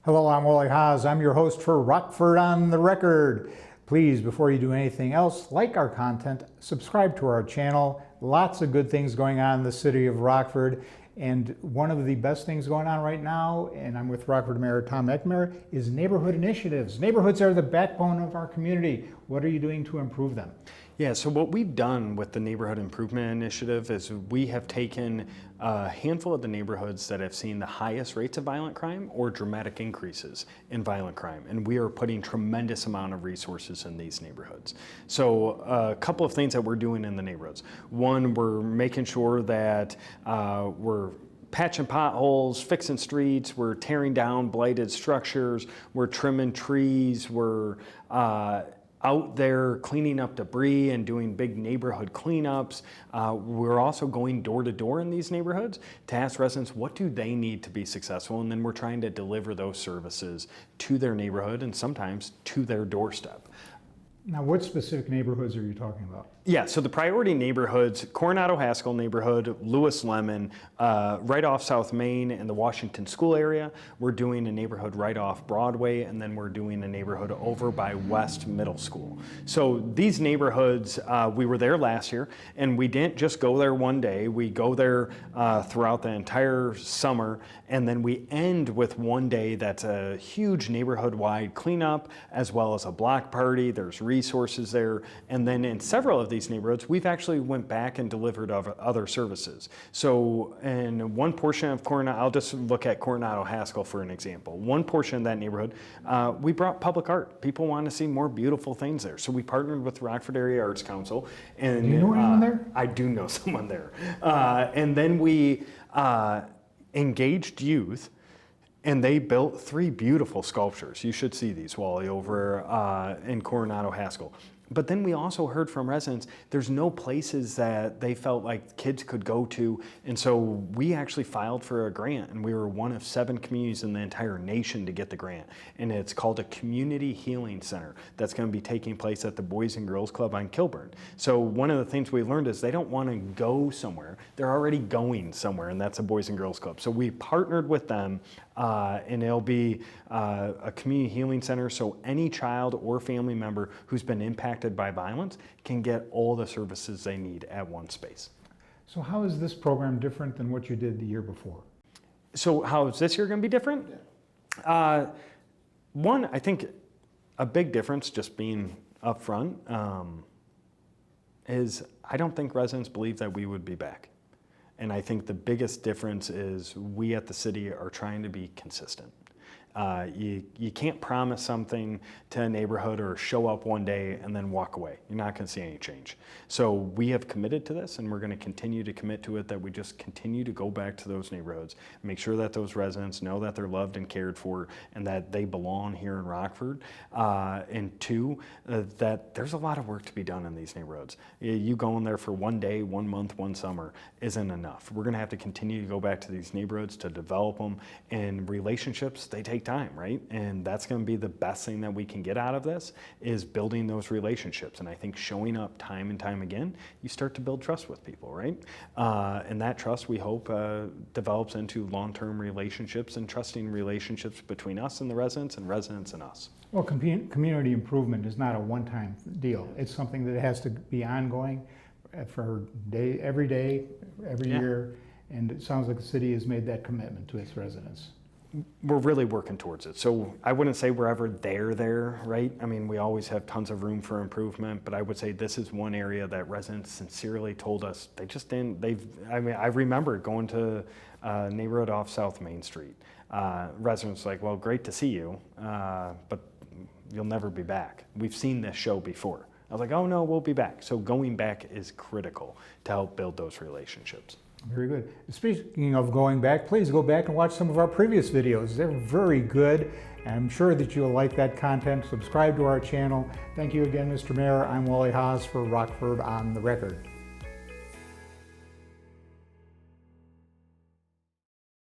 Hello, I'm Wally Haas. I'm your host for Rockford on the Record. Please, before you do anything else, like our content, subscribe to our channel. Lots of good things going on in the city of Rockford. And one of the best things going on right now, and I'm with Rockford Mayor Tom Eckmeyer, is neighborhood initiatives. Neighborhoods are the backbone of our community. What are you doing to improve them? Yeah, so what we've done with the Neighborhood Improvement Initiative is we have taken a handful of the neighborhoods that have seen the highest rates of violent crime or dramatic increases in violent crime, and we are putting tremendous amount of resources in these neighborhoods. So a couple of things that we're doing in the neighborhoods. One, we're making sure that we're patching potholes, fixing streets, we're tearing down blighted structures, we're trimming trees, we're out there cleaning up debris and doing big neighborhood cleanups. We're also going door to door in these neighborhoods to ask residents what do they need to be successful, and then we're trying to deliver those services to their neighborhood and sometimes to their doorstep. Now, what specific neighborhoods are you talking about? Yeah, so the priority neighborhoods, Coronado-Haskell neighborhood, Lewis-Lemon, right off South Main and the Washington School area. We're doing a neighborhood right off Broadway, and then we're doing a neighborhood over by West Middle School. So these neighborhoods, we were there last year, and we didn't just go there one day. We go there throughout the entire summer, and then we end with one day that's a huge neighborhood-wide cleanup, as well as a block party. There's resources there, and then in several of these neighborhoods, we've actually went back and delivered other services. So in one portion of Coronado, I'll just look at Coronado-Haskell for an example. One portion of that neighborhood, we brought public art. People want to see more beautiful things there. So we partnered with the Rockford Area Arts Council. And do you know anyone there? I do know someone there. And then we engaged youth, and they built 3 beautiful sculptures. You should see these, Wally, over in Coronado-Haskell. But then we also heard from residents, there's no places that they felt like kids could go to. And so we actually filed for a grant, and we were one of 7 communities in the entire nation to get the grant. And it's called a Community Healing Center that's going to be taking place at the Boys and Girls Club on Kilburn. So one of the things we learned is they don't want to go somewhere. They're already going somewhere, and that's a Boys and Girls Club. So we partnered with them, and it'll be a community healing center, so any child or family member who's been impacted by violence can get all the services they need at one space. So how is this program different than what you did the year before? So how is this year going to be different? Yeah. One, I think a big difference, just being upfront, is I don't think residents believe that we would be back. And I think the biggest difference is we at the city are trying to be consistent. You can't promise something to a neighborhood or show up one day and then walk away. You're not going to see any change. So we have committed to this, and we're going to continue to commit to it, that we just continue to go back to those neighborhoods, make sure that those residents know that they're loved and cared for and that they belong here in Rockford. And 2, that there's a lot of work to be done in these neighborhoods. You going there for one day, 1 month, 1 summer isn't enough. We're going to have to continue to go back to these neighborhoods to develop them, and relationships, they take time, right? And that's going to be the best thing that we can get out of this, is building those relationships. And I think showing up time and time again, you start to build trust with people, right? And that trust, we hope, develops into long-term relationships and trusting relationships between us and the residents and us. Well, community improvement is not a one-time deal. It's something that has to be ongoing for every day, every year. And it sounds like the city has made that commitment to its residents. We're really working towards it. So I wouldn't say we're ever there, right? I mean, we always have tons of room for improvement, but I would say this is one area that residents sincerely told us they just didn't, I remember going to a neighborhood off South Main Street. Residents like, well, great to see you, but you'll never be back. We've seen this show before. I was like, oh no, we'll be back. So going back is critical to help build those relationships. Very good. Speaking of going back, please go back and watch some of our previous videos. They're very good, and I'm sure that you'll like that content. Subscribe to our channel. Thank you again, Mr. Mayor. I'm Wally Haas for Rockford on the Record.